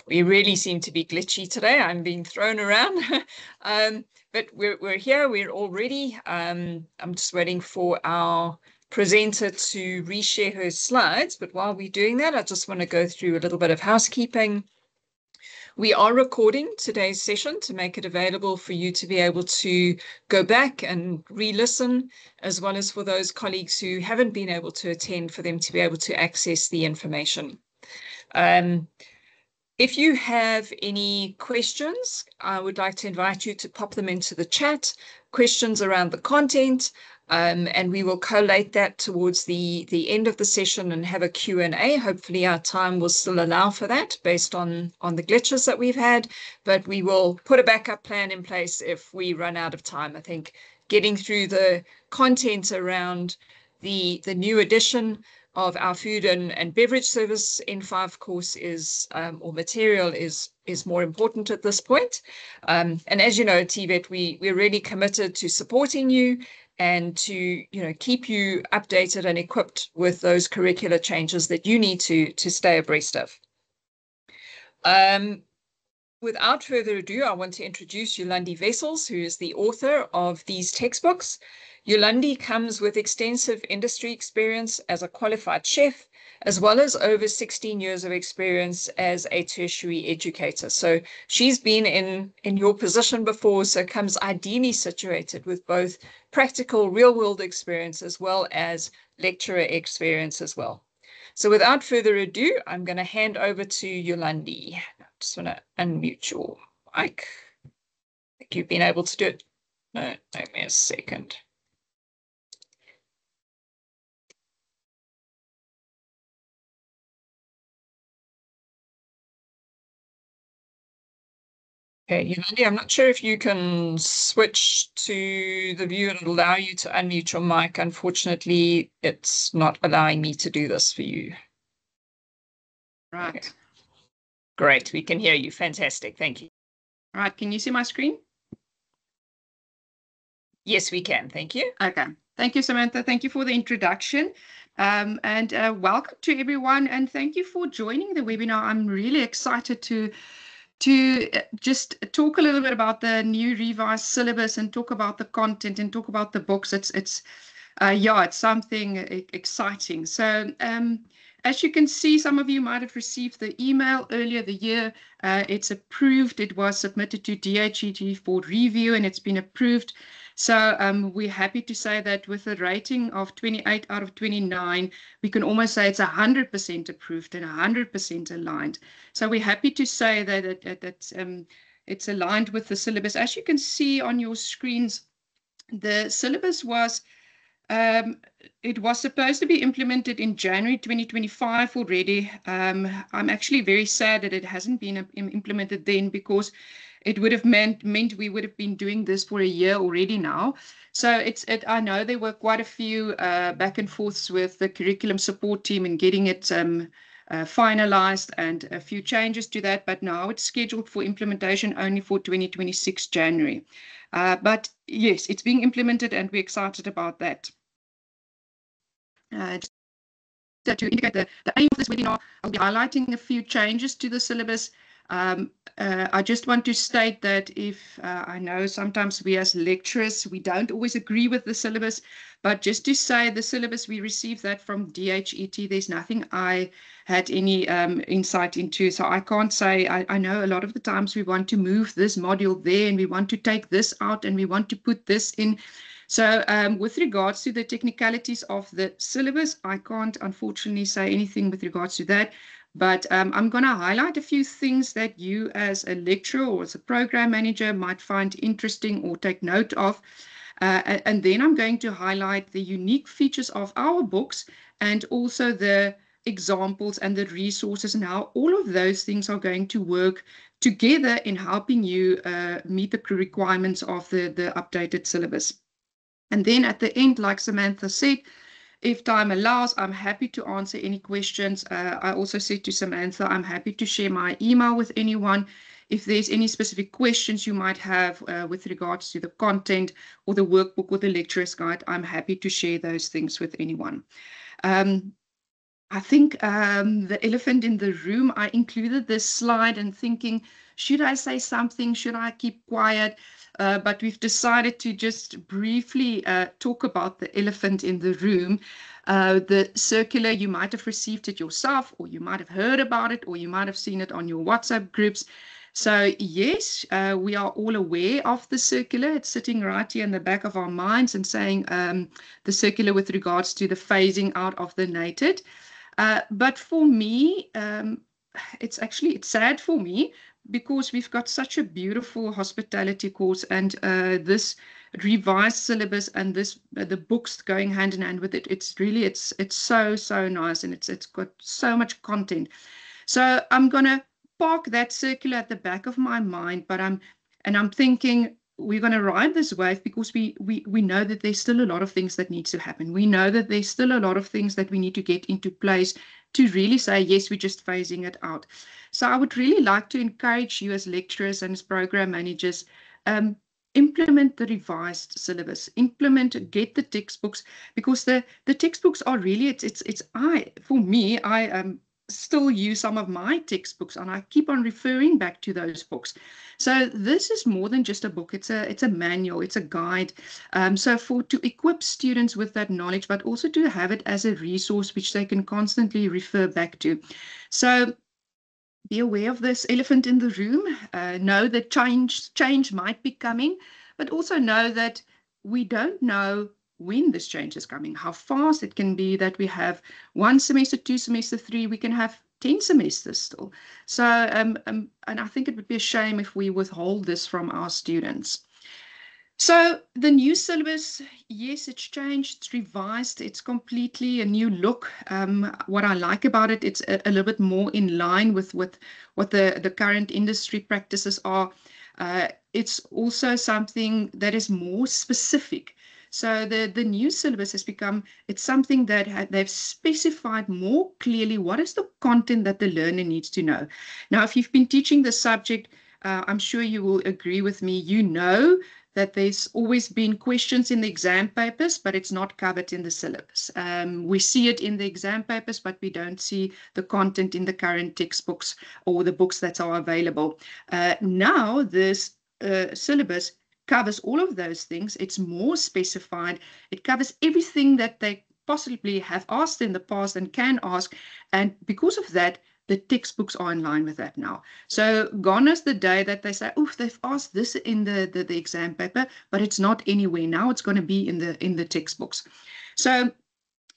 we really seem to be glitchy today. I'm being thrown around. But we're here, we're all ready. I'm just waiting for our presenter to reshare her slides. But while we're doing that, I just want to go through a little bit of housekeeping. We are recording today's session to make it available for you to be able to go back and re-listen, as well as for those colleagues who haven't been able to attend, for them to be able to access the information. If you have any questions, I would like to invite you to pop them into the chat, questions around the content, and we will collate that towards the end of the session and have a Q&A. Hopefully our time will still allow for that based on the glitches that we've had, but we will put a backup plan in place if we run out of time. I think getting through the content around the new edition of our food and beverage service N5 course is, or material is more important at this point. And as you know, TVET, we're really committed to supporting you and to keep you updated and equipped with those curricular changes that you need to stay abreast of. Without further ado, I want to introduce Yolandi Wessels, who is the author of these textbooks. Yolandi comes with extensive industry experience as a qualified chef, as well as over 16 years of experience as a tertiary educator. So she's been in your position before, so comes ideally situated with both practical real-world experience as well as lecturer experience as well. So without further ado, I'm going to hand over to Yolandi. I just want to unmute your mic. I think you've been able to do it. No, give me a second. Okay, Yolandi, I'm not sure if you can switch to the view and allow you to unmute your mic. Unfortunately, it's not allowing me to do this for you. Right. Okay. Great, we can hear you. Fantastic, thank you. All right, can you see my screen? Yes, we can, thank you. Okay, thank you, Samantha. Thank you for the introduction. And welcome to everyone, and thank you for joining the webinar. I'm really excited to just talk a little bit about the new revised syllabus and talk about the content and talk about the books. It's something exciting. So as you can see, some of you might have received the email earlier the year. It's approved. It was submitted to DHET for review and it's been approved. So we're happy to say that with a rating of 28 out of 29, we can almost say it's 100% approved and 100% aligned. So we're happy to say that it's aligned with the syllabus. As you can see on your screens, the syllabus was it was supposed to be implemented in January 2025 already. I'm actually very sad that it hasn't been implemented then, because it would have meant we would have been doing this for a year already now. So I know there were quite a few back and forths with the curriculum support team in getting it finalized, and a few changes to that, but now it's scheduled for implementation only for 2026 January. But yes, it's being implemented and we're excited about that. To indicate the aim of this webinar, I'll be highlighting a few changes to the syllabus. I just want to state that if I know sometimes we as lecturers, we don't always agree with the syllabus, but just to say the syllabus, we received that from DHET. There's nothing I had any insight into, so I can't say. I know a lot of the times we want to move this module there and we want to take this out and we want to put this in. So with regards to the technicalities of the syllabus, I can't unfortunately say anything with regards to that, but I'm going to highlight a few things that you as a lecturer or as a program manager might find interesting or take note of. And then I'm going to highlight the unique features of our books and also the examples and the resources and how all of those things are going to work together in helping you meet the requirements of the updated syllabus. And then at the end, like Samantha said, if time allows, I'm happy to answer any questions. I also said to Samantha, I'm happy to share my email with anyone. If there's any specific questions you might have with regards to the content or the workbook or the lecturer's guide, I'm happy to share those things with anyone. I think the elephant in the room, I included this slide and thinking, should I say something? Should I keep quiet? But we've decided to just briefly talk about the elephant in the room. The circular, you might have received it yourself, or you might have heard about it, or you might have seen it on your WhatsApp groups. So yes, we are all aware of the circular. It's sitting right here in the back of our minds and saying the circular with regards to the phasing out of the NATED. But for me, it's sad for me because we've got such a beautiful hospitality course, and this revised syllabus and the books going hand in hand with it. It's so nice, and it's got so much content. So I'm gonna park that circular at the back of my mind, but I'm thinking we're going to ride this wave because we know that there's still a lot of things that needs to happen. We know that there's still a lot of things that we need to get into place to really say, yes, we're just phasing it out. So I would really like to encourage you as lecturers and as program managers, implement the revised syllabus, get the textbooks, because the textbooks are really, I still use some of my textbooks and I keep on referring back to those books. So this is more than just a book. It's a manual, it's a guide. So to equip students with that knowledge, but also to have it as a resource which they can constantly refer back to. So be aware of this elephant in the room. Know that change might be coming, but also know that we don't know when this change is coming, how fast it can be that we have 1 semester, 2 semester, 3, we can have 10 semesters still. So, and I think it would be a shame if we withhold this from our students. So the new syllabus, yes, it's changed, it's revised, it's completely a new look. What I like about it, it's a little bit more in line with what the current industry practices are. It's also something that is more specific. So the new syllabus has become, it's something that they've specified more clearly what is the content that the learner needs to know. Now, if you've been teaching the subject, I'm sure you will agree with me, you know that there's always been questions in the exam papers, but it's not covered in the syllabus. We see it in the exam papers, but we don't see the content in the current textbooks or the books that are available. Now this syllabus covers all of those things. It's more specified. It covers everything that they possibly have asked in the past and can ask. And because of that, the textbooks are in line with that now. So gone is the day that they say, oh, they've asked this in the exam paper, but it's not anywhere. Now it's going to be in the textbooks. So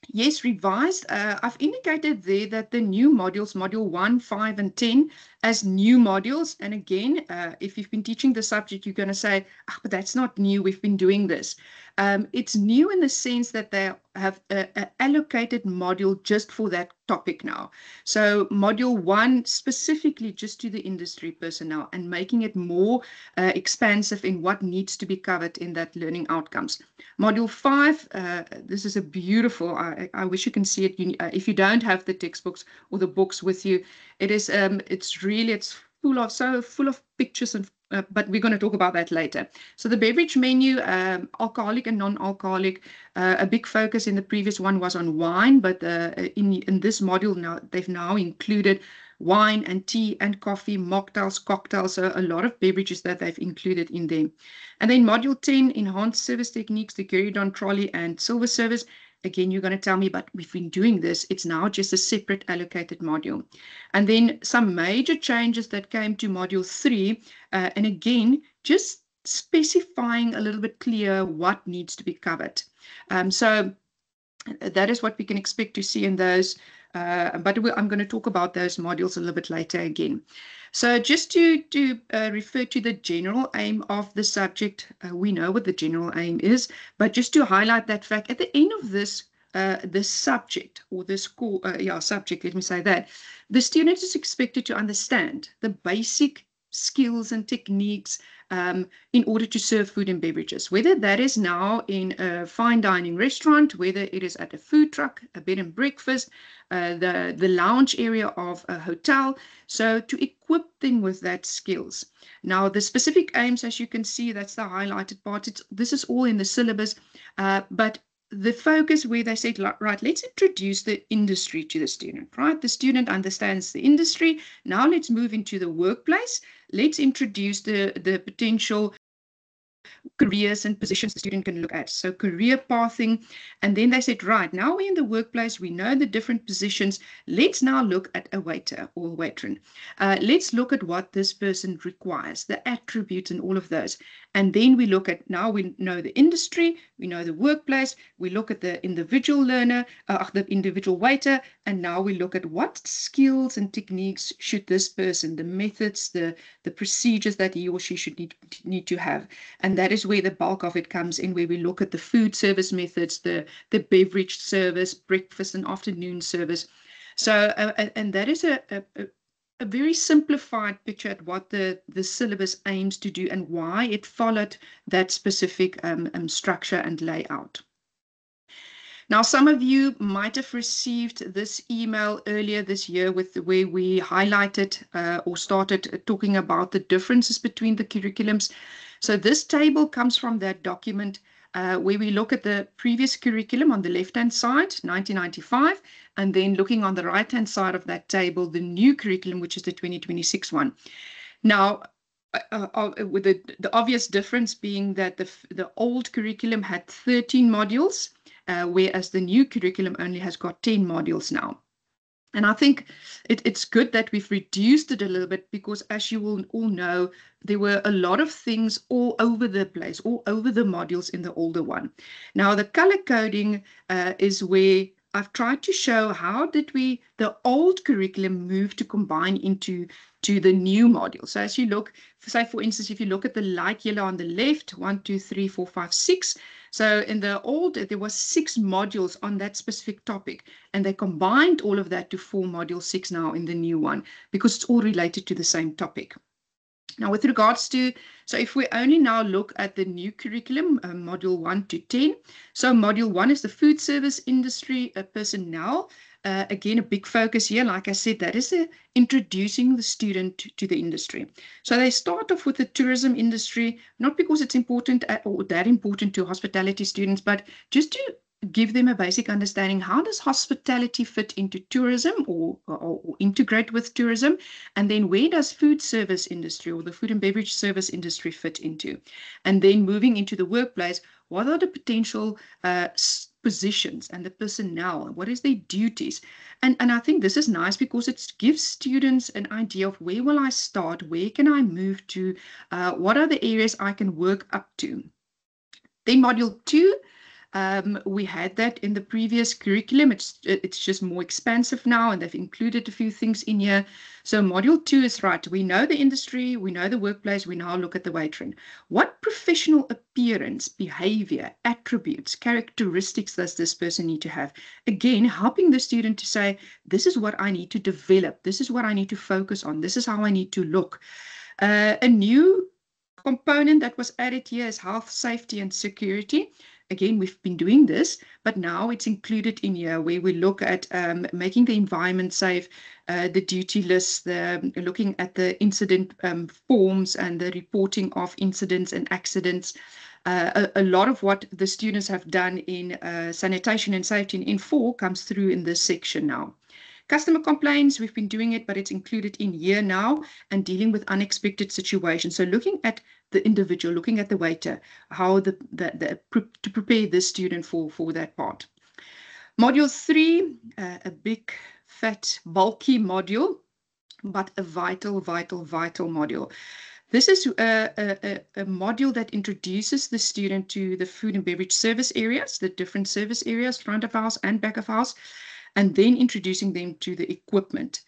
yes, revised. I've indicated there that the new modules, module 1, 5, and 10, as new modules. And again, if you've been teaching the subject, you're going to say, oh, but that's not new. We've been doing this. It's new in the sense that they have an allocated module just for that topic now. So module 1 specifically just to the industry personnel and making it more expansive in what needs to be covered in that learning outcomes. Module 5, this is a beautiful, I wish you can see it. If you don't have the textbooks or the books with you, it's full of pictures and but we're going to talk about that later. So the beverage menu, alcoholic and non-alcoholic, a big focus in the previous one was on wine, but in this module now they've now included wine and tea and coffee, mocktails, cocktails, so a lot of beverages that they've included in there. And then module 10, enhanced service techniques, the Gueridon trolley and silver service. Again, you're going to tell me, but we've been doing this. It's now just a separate allocated module. And then some major changes that came to module 3. And again, just specifying a little bit clear what needs to be covered. So that is what we can expect to see in those. But I'm going to talk about those modules a little bit later again. So just to refer to the general aim of the subject, we know what the general aim is, but just to highlight that fact, at the end of this subject, or this core, subject, let me say that, the student is expected to understand the basic skills and techniques in order to serve food and beverages, whether that is now in a fine dining restaurant, whether it is at a food truck, a bed and breakfast, the lounge area of a hotel. So to equip them with that skills. Now the specific aims, as you can see, that's the highlighted part. This is all in the syllabus, but the focus where they said, right, let's introduce the industry to the student, right? The student understands the industry. Now let's move into the workplace. Let's introduce the potential careers and positions the student can look at. So career pathing. And then they said, right, now we're in the workplace, we know the different positions. Let's now look at a waiter or waitress. Let's look at what this person requires, the attributes and all of those. And then we look at, now we know the industry, we know the workplace, we look at the individual learner, the individual waiter, and now we look at what skills and techniques should this person, the methods, the procedures that he or she should need to have. And that is where the bulk of it comes in, where we look at the food service methods, the beverage service, breakfast and afternoon service. So, and that is a very simplified picture at what the syllabus aims to do and why it followed that specific structure and layout. Now, some of you might have received this email earlier this year with the way we highlighted or started talking about the differences between the curriculums. So this table comes from that document where we look at the previous curriculum on the left-hand side, 1995, and then looking on the right-hand side of that table, the new curriculum, which is the 2026 one. Now, with the obvious difference being that the old curriculum had 13 modules, whereas the new curriculum only has got 10 modules now. And I think it's good that we've reduced it a little bit because, as you will all know, there were a lot of things all over the place, all over the modules in the older one. Now, the color coding is where I've tried to show how did the old curriculum move to combine into the new module. So as you look, say for instance, if you look at the light yellow on the left, 1, 2, 3, 4, 5, 6. So in the old, there was 6 modules on that specific topic, and they combined all of that to form module 6 now in the new one, because it's all related to the same topic. Now, with regards to, so if we only now look at the new curriculum, module 1 to 10. So module 1 is the food service industry personnel. Again, a big focus here, like I said, that is introducing the student to the industry. So they start off with the tourism industry, not because it's important or that important to hospitality students, but just to give them a basic understanding, how does hospitality fit into tourism or integrate with tourism? And then where does food service industry or the food and beverage service industry fit into? And then moving into the workplace, what are the potential positions and the personnel? What is their duties? And I think this is nice because it gives students an idea of where will I start? Where can I move to? What are the areas I can work up to? Then module 2, we had that in the previous curriculum. It's just more expansive now, and they've included a few things in here. So module 2 is right. We know the industry, we know the workplace, we now look at the waitress. What professional appearance, behavior, attributes, characteristics does this person need to have? Again, helping the student to say, this is what I need to develop, this is what I need to focus on, this is how I need to look. A new component that was added here is health, safety, and security. Again, we've been doing this, but now it's included in here where we look at making the environment safe, the duty list, looking at the incident forms and the reporting of incidents and accidents. A lot of what the students have done in sanitation and safety in N4 comes through in this section now. Customer complaints, we've been doing it, but it's included in here now, and dealing with unexpected situations. So looking at the individual, looking at the waiter, how to prepare the student for that part. Module 3, a big, fat, bulky module, but a vital module. This is a module that introduces the student to the food and beverage service areas, the different service areas, front of house and back of house, and then introducing them to the equipment.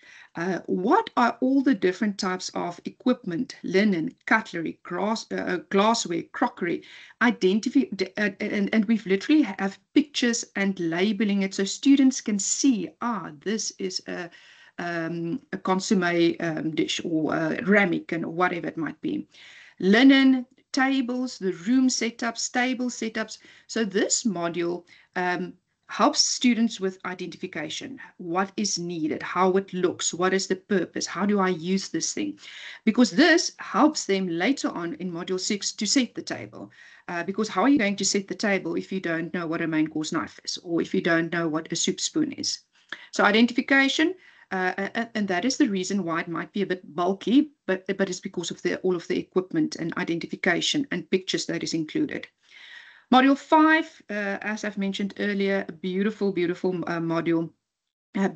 What are all the different types of equipment, linen, cutlery, glassware, crockery, and we've literally have pictures and labeling it so students can see, this is a consomme dish or a ramekin or whatever it might be. Linen, tables, the room setups, table setups. So this module helps students with identification, what is needed, how it looks, what is the purpose, how do I use this thing? Because this helps them later on in Module 6 to set the table. Because how are you going to set the table if you don't know what a main course knife is, or if you don't know what a soup spoon is? So identification, and that is the reason why it might be a bit bulky, but it's because of all of the equipment and identification and pictures that is included. Module 5, as I've mentioned earlier, a beautiful, beautiful module.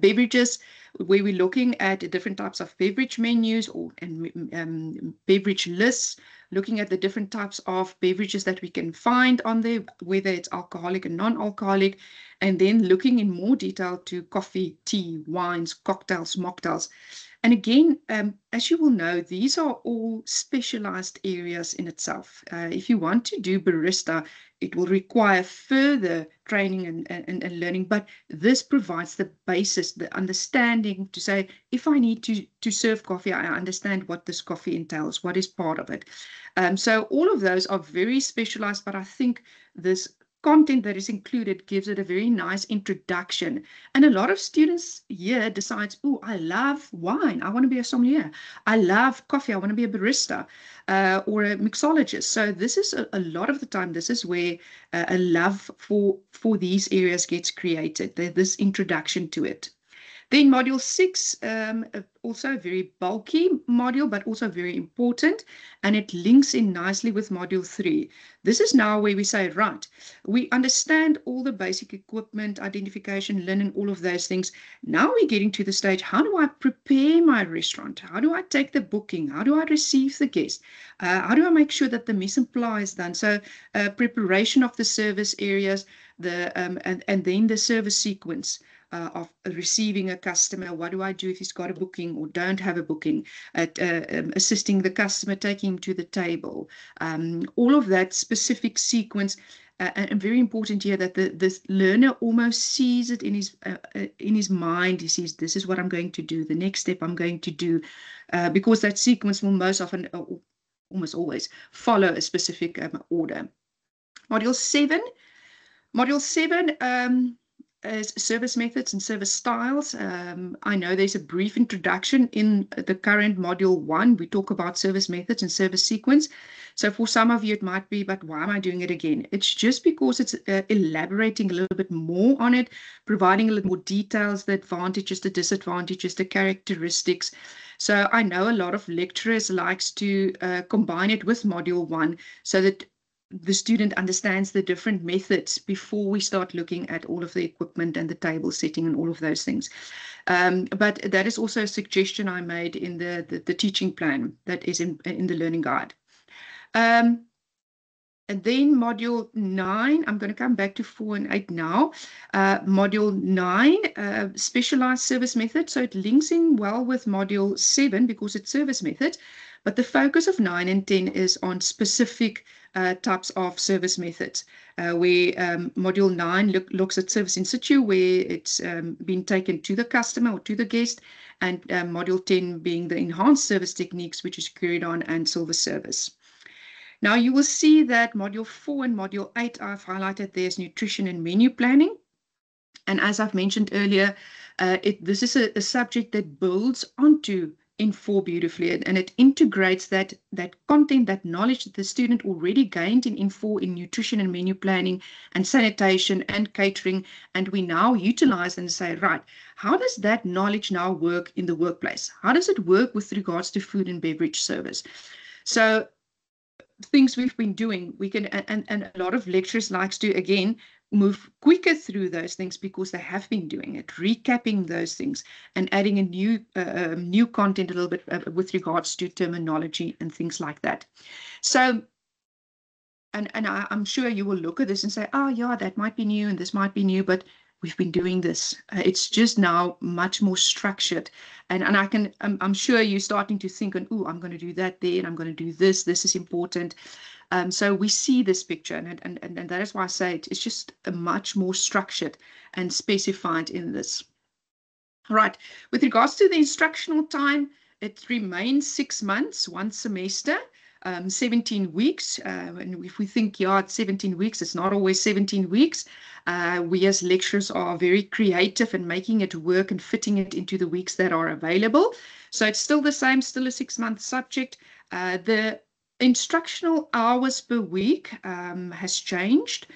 Beverages, where we're looking at different types of beverage menus and beverage lists, looking at the different types of beverages that we can find on there, whether it's alcoholic and non-alcoholic, and then looking in more detail to coffee, tea, wines, cocktails, mocktails. And again, as you will know, these are all specialized areas in itself. If you want to do barista, it will require further training and learning, but this provides the basis, the understanding to say, if I need to serve coffee, I understand what this coffee entails, what is part of it. So all of those are very specialized, but I think this content that is included gives it a very nice introduction. And a lot of students here decides, oh, I love wine, I want to be a sommelier. I love coffee, I want to be a barista or a mixologist. So this is a lot of the time, this is where a love for these areas gets created, this introduction to it. Then Module 6, also a very bulky module, but also very important, and it links in nicely with Module 3. This is now where we say, right, we understand all the basic equipment, identification, linen, all of those things. Now we're getting to the stage, how do I prepare my restaurant? How do I take the booking? How do I receive the guest? How do I make sure that the mise en place is done? So preparation of the service areas, and then the service sequence. Of receiving a customer, what do I do if he's got a booking or don't have a booking, assisting the customer, taking him to the table, all of that specific sequence. And very important here that the learner almost sees it in his mind. He sees, this is what I'm going to do, the next step I'm going to do, because that sequence will most often, almost always, follow a specific order. Module 7. Module 7, as service methods and service styles. I know there's a brief introduction in the current Module 1. We talk about service methods and service sequence. So for some of you, it might be, but why am I doing it again? It's just because it's elaborating a little bit more on it, providing a little more details, the advantages, the disadvantages, the characteristics. So I know a lot of lecturers likes to combine it with Module 1 so that the student understands the different methods before we start looking at all of the equipment and the table setting and all of those things. But that is also a suggestion I made in the teaching plan that is in the learning guide. And then Module 9, I'm going to come back to 4 and 8 now. Module 9, specialized service method. So it links in well with Module 7 because it's service method. But the focus of 9 and 10 is on specific types of service methods, where Module 9 looks at service in situ, where it's been taken to the customer or to the guest, and Module 10 being the enhanced service techniques, which is carried on and silver service. Now you will see that Module 4 and Module 8 I've highlighted there's nutrition and menu planning. And as I've mentioned earlier, this is a subject that builds onto N4 beautifully, and it integrates that content, that knowledge that the student already gained in N4 in nutrition and menu planning and sanitation and catering, and we now utilize and say, right, how does that knowledge now work in the workplace? How does it work with regards to food and beverage service? So things we've been doing, we can, and a lot of lecturers likes to, again, move quicker through those things because they have been doing it, recapping those things and adding a new content a little bit with regards to terminology and things like that. So, and I'm sure you will look at this and say, oh yeah, that might be new and this might be new, but we've been doing this. It's just now much more structured. And I'm sure you're starting to think, oh, I'm going to do that there and I'm going to do this. This is important. So we see this picture, and that is why I say it's just a much more structured and specified in this. Right. With regards to the instructional time, it remains 6 months, 1 semester. 17 weeks. And if we think, yeah, it's 17 weeks, it's not always 17 weeks. We as lecturers are very creative in making it work and fitting it into the weeks that are available. So it's still the same, still a 6-month subject. The instructional hours per week has changed.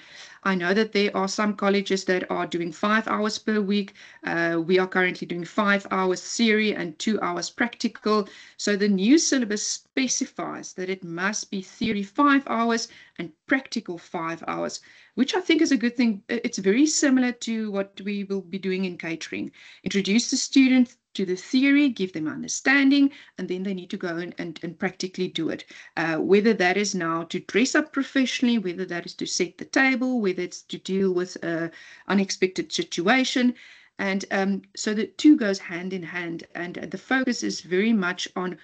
I know that there are some colleges that are doing 5 hours per week. We are currently doing 5 hours theory and 2 hours practical. So the new syllabus specifies that it must be theory 5 hours and practical 5 hours, which I think is a good thing. It's very similar to what we will be doing in catering. Introduce the student to the theory, give them understanding, and then they need to go and practically do it. Whether that is now to dress up professionally, whether that is to set the table, whether it's to deal with an unexpected situation. And so the two goes hand in hand, and the focus is very much on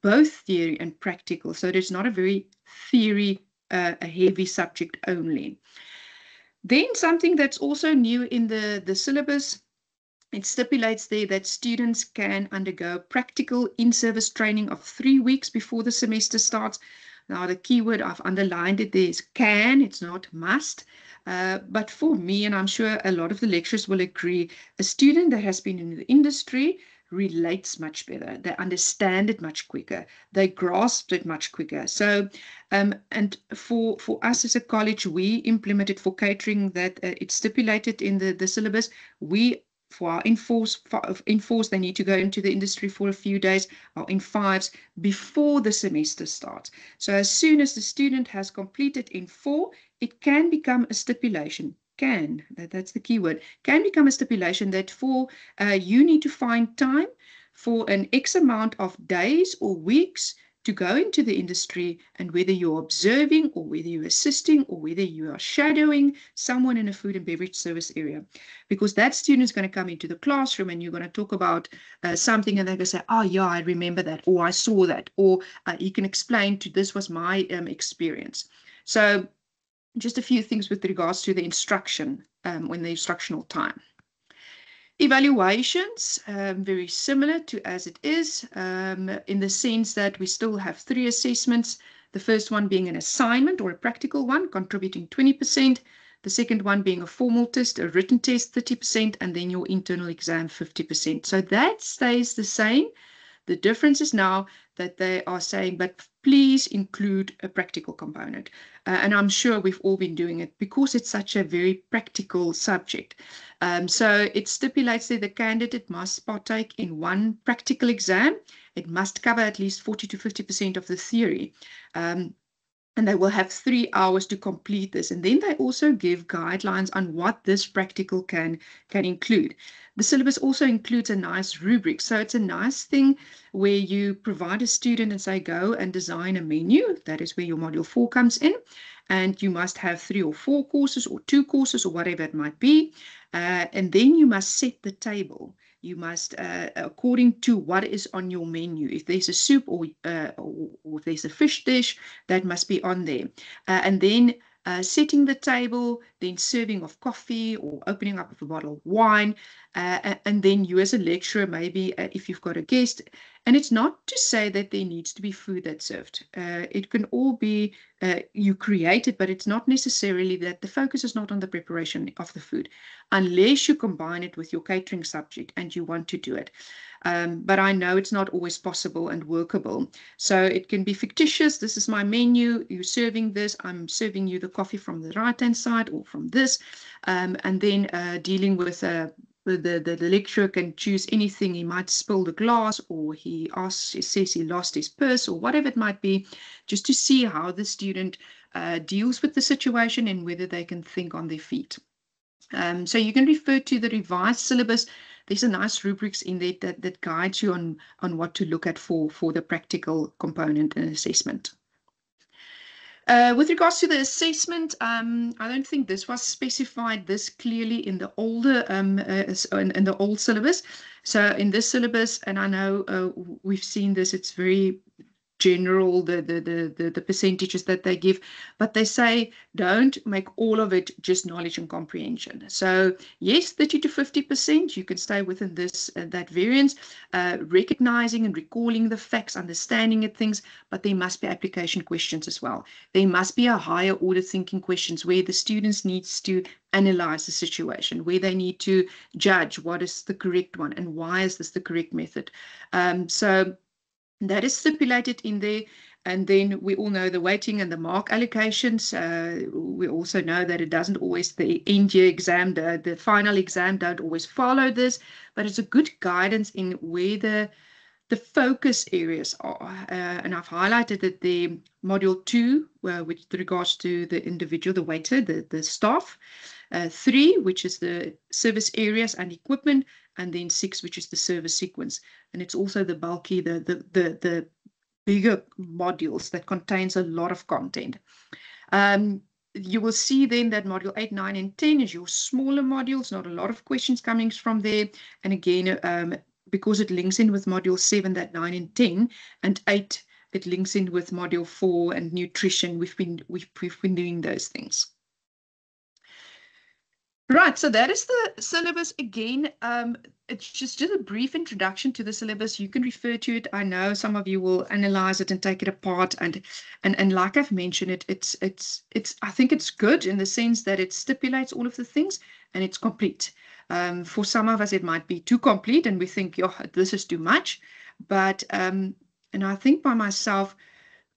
both theory and practical. So there's not a very theory, a heavy subject only. Then something that's also new in the syllabus, it stipulates there that students can undergo practical in-service training of 3 weeks before the semester starts. Now, the keyword, I've underlined it, there is can, it's not must. But for me, and I'm sure a lot of the lecturers will agree, a student that has been in the industry relates much better. They understand it much quicker. They grasp it much quicker. So, and for us as a college, we implemented for catering that it's stipulated in the syllabus. For our in-force, they need to go into the industry for a few days, or in-5s, before the semester starts. So as soon as the student has completed in-4, it can become a stipulation. Can, that's the key word, can become a stipulation that for you need to find time for an X amount of days or weeks to go into the industry, and whether you're observing or whether you're assisting or whether you are shadowing someone in a food and beverage service area, because that student is going to come into the classroom and you're going to talk about something, and they're going to say, oh yeah, I remember that, or I saw that, or you can explain to this was my experience. So just a few things with regards to the instruction when the instructional time. Evaluations, very similar to as it is, in the sense that we still have 3 assessments. The first one being an assignment or a practical one, contributing 20%. The second one being a formal test, a written test, 30%, and then your internal exam, 50%. So that stays the same. The difference is now that they are saying, but please include a practical component. And I'm sure we've all been doing it because it's such a very practical subject. So it stipulates that the candidate must partake in 1 practical exam. It must cover at least 40 to 50% of the theory. And they will have 3 hours to complete this. And then they also give guidelines on what this practical can include. The syllabus also includes a nice rubric. So it's a nice thing where you provide a student and say, go and design a menu. That is where your module 4 comes in. And you must have 3 or 4 courses or 2 courses or whatever it might be. And then you must set the table. You must, according to what is on your menu, if there's a soup or if there's a fish dish, that must be on there. And then setting the table, then serving of coffee or opening up of a bottle of wine. And then you as a lecturer, maybe if you've got a guest, and it's not to say that there needs to be food that's served. It can all be you create it, but it's not necessarily that the focus is not on the preparation of the food, unless you combine it with your catering subject and you want to do it. But I know it's not always possible and workable. So it can be fictitious. This is my menu. You're serving this. I'm serving you the coffee from the right-hand side or from this. And then dealing with the lecturer can choose anything. He might spill the glass, or he says he lost his purse, or whatever it might be, just to see how the student deals with the situation and whether they can think on their feet. So you can refer to the revised syllabus. There's a nice rubrics in there that guides you on what to look at for the practical component and assessment. With regards to the assessment, I don't think this was specified this clearly in the older in the old syllabus. So in this syllabus, and I know we've seen this, it's very general, the percentages that they give, but they say don't make all of it just knowledge and comprehension. So yes, 30 to 50%, you can stay within this that variance, recognizing and recalling the facts, understanding it things, but there must be application questions as well. There must be a higher order thinking questions where the students needs to analyze the situation, where they need to judge what is the correct one and why is this the correct method. So that is stipulated in there. And then we all know the weighting and the mark allocations. We also know that it doesn't always, the end year exam, the final exam don't always follow this, but it's a good guidance in where the focus areas are. And I've highlighted that the module 2, with regards to the individual, the waiter, the staff, 3, which is the service areas and equipment, and then 6, which is the service sequence. And it's also the bulky, the bigger modules that contains a lot of content. You will see then that module 8, 9, and 10 is your smaller modules, not a lot of questions coming from there. And again, because it links in with module 7, that 9 and 10, and 8, it links in with module 4 and nutrition. We've been doing those things. Right, so that is the syllabus again. It's just a brief introduction to the syllabus. You can refer to it. I know some of you will analyze it and take it apart, and like I've mentioned, I think it's good in the sense that it stipulates all of the things and it's complete. For some of us, it might be too complete, and we think, oh, this is too much. But and I think by myself,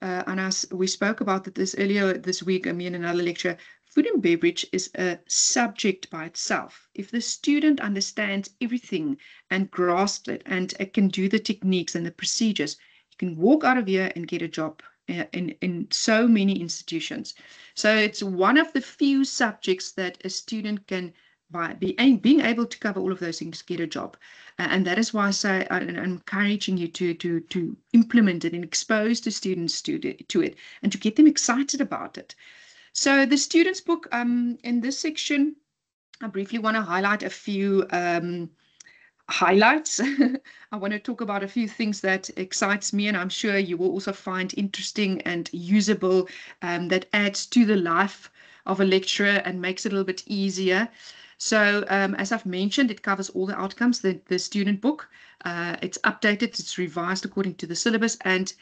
and we spoke about this earlier this week, me in another lecture. Food and beverage is a subject by itself. If the student understands everything and grasps it and can do the techniques and the procedures, you can walk out of here and get a job in so many institutions. So it's one of the few subjects that a student can, by being able to cover all of those things, get a job. And that is why I say I'm encouraging you to implement it and expose the students to it and to get them excited about it. So the students book, in this section, I briefly want to highlight a few highlights. I want to talk about a few things that excites me, and I'm sure you will also find interesting and usable, that adds to the life of a lecturer and makes it a little bit easier. So as I've mentioned, it covers all the outcomes, the student book. It's updated, it's revised according to the syllabus, and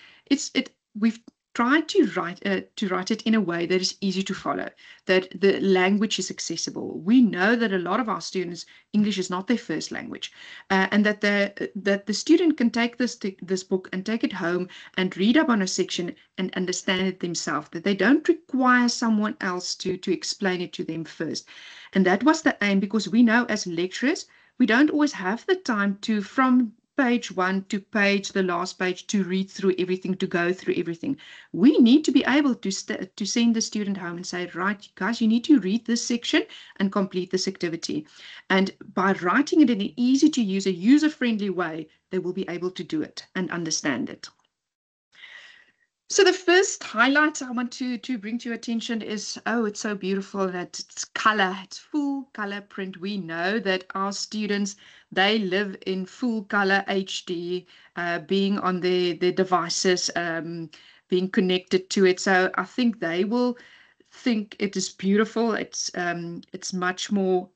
we've tried to write it in a way that is easy to follow, that the language is accessible. We know that a lot of our students, English is not their first language, and that the student can take this book and take it home and read up on a section and understand it themselves, that they don't require someone else to explain it to them first. And that was the aim, because we know as lecturers, we don't always have the time to, from page 1 to the last page, to read through everything, to go through everything. We need to be able to send the student home and say, right, guys, you need to read this section and complete this activity. And by writing it in an easy to use, a user-friendly way, they will be able to do it and understand it. So the first highlight I want to bring to your attention is, oh, it's so beautiful that it's color, it's full color print. We know that our students, they live in full color HD, being on their devices, being connected to it. So I think they will think it is beautiful. It's much more,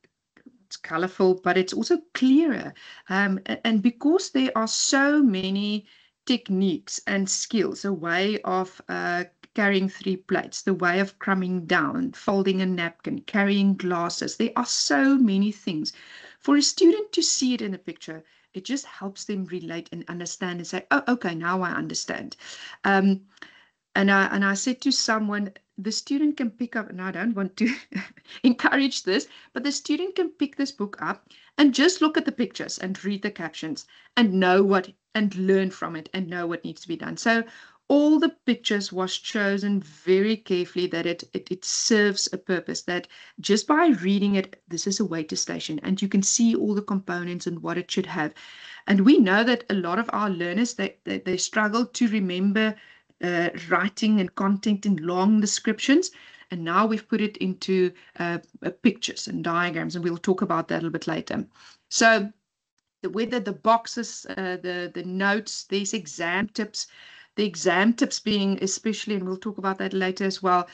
it's colorful, but it's also clearer. And because there are so many techniques and skills, a way of carrying 3 plates, the way of crumbing down, folding a napkin, carrying glasses. There are so many things. For a student to see it in a picture, it just helps them relate and understand and say, oh, okay, now I understand. And I said to someone, the student can pick up, and I don't want to encourage this, but the student can pick this book up and just look at the pictures and read the captions and know what, and learn from it and know what needs to be done. So all the pictures was chosen very carefully, that it serves a purpose, that just by reading it, this is a waiter station, and you can see all the components and what it should have. And we know that a lot of our learners, they struggle to remember writing and content in long descriptions, and now we've put it into pictures and diagrams, and we'll talk about that a little bit later. So whether the boxes, the notes, these exam tips, The exam tips being especially, and we'll talk about that later as well.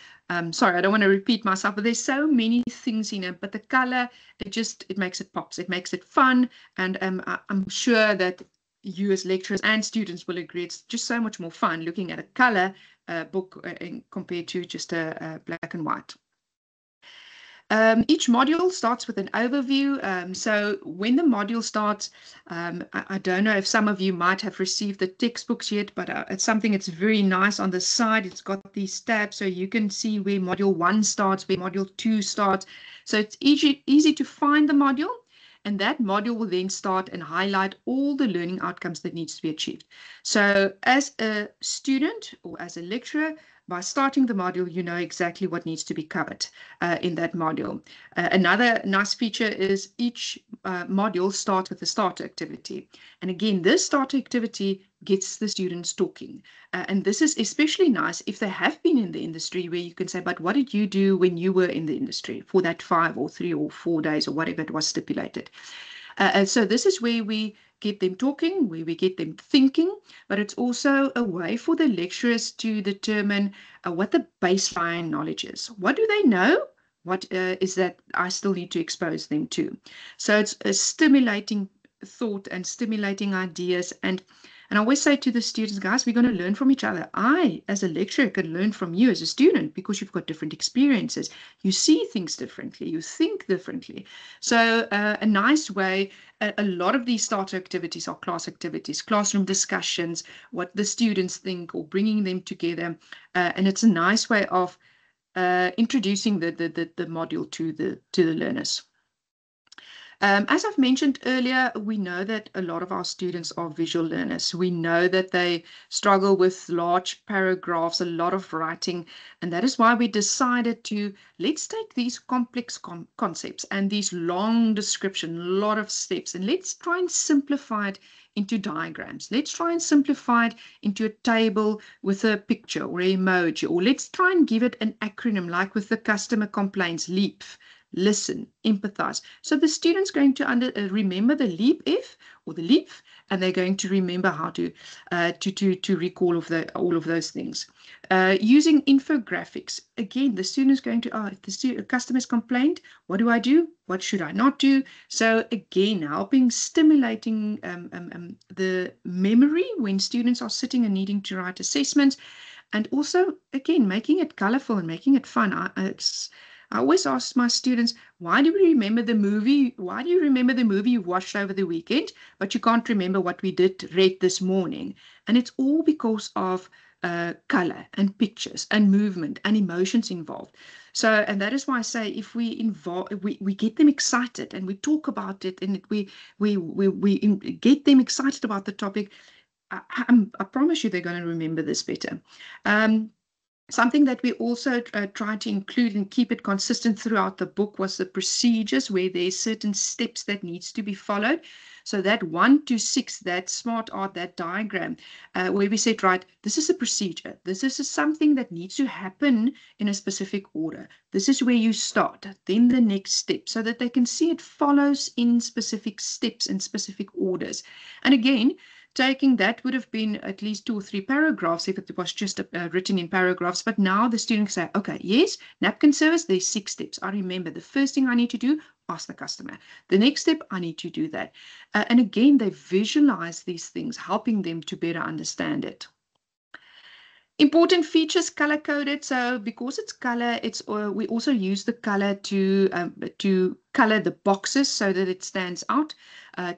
Sorry, I don't want to repeat myself, but there's so many things in it. But the color, it makes it pops. It makes it fun. And I'm sure that you as lecturers and students will agree it's just so much more fun looking at a color book compared to just a black and white. Each module starts with an overview. So when the module starts, I don't know if some of you might have received the textbooks yet, but it's something that's very nice on the side. It's got these tabs so you can see where module 1 starts, where module 2 starts. So it's easy to find the module. And that module will then start and highlight all the learning outcomes that needs to be achieved. So as a student or as a lecturer, by starting the module, you know exactly what needs to be covered in that module. Another nice feature is each module starts with a starter activity. And again, this starter activity gets the students talking. And this is especially nice if they have been in the industry, where you can say, but what did you do when you were in the industry for that 5 or 3 or 4 days or whatever it was stipulated? And so this is where we get them talking, where we get them thinking, but it's also a way for the lecturers to determine what the baseline knowledge is. What do they know? What is that I still need to expose them to? So it's a stimulating thought and stimulating ideas. And I always say to the students, guys, we're going to learn from each other. I, as a lecturer, can learn from you as a student because you've got different experiences. You see things differently. You think differently. So a nice way, a lot of these starter activities are class activities, classroom discussions, what the students think, or bringing them together. And it's a nice way of introducing the module to the learners. As I've mentioned earlier, we know that a lot of our students are visual learners. We know that they struggle with large paragraphs, a lot of writing, and that is why we decided to let's take these complex concepts and these long description, a lot of steps, and let's try and simplify it into diagrams. Let's try and simplify it into a table with a picture or an emoji, or let's try and give it an acronym like with the customer complaints, LEAP. Listen, empathize. So the student's going to remember the LEAP-F or the LEAP, and they're going to remember how to recall all of those things. Using infographics. Again, the student's going to, if the customer's complained, what do I do? What should I not do? So again, helping stimulating the memory when students are sitting and needing to write assessments, and also, again, making it colorful and making it fun. I always ask my students, why do we remember the movie? Why do you remember the movie you watched over the weekend, but you can't remember what we read this morning? And it's all because of color and pictures and movement and emotions involved. So, and that is why I say if we get them excited and we talk about it and we get them excited about the topic, I promise you they're going to remember this better. Something that we also tried to include and keep it consistent throughout the book was the procedures, where there's certain steps that needs to be followed. So that 1 to 6, that smart art, that diagram, where we said, right, this is a procedure. This is something that needs to happen in a specific order. This is where you start, then the next step, so that they can see it follows in specific steps and specific orders. And again, taking that would have been at least 2 or 3 paragraphs if it was just written in paragraphs. But now the students say, okay, yes, napkin service, there's 6 steps. I remember the first thing I need to do, ask the customer. The next step, I need to do that. And again, they visualize these things, helping them to better understand it. Important features, color-coded. So because it's color, we also use the color to color the boxes so that it stands out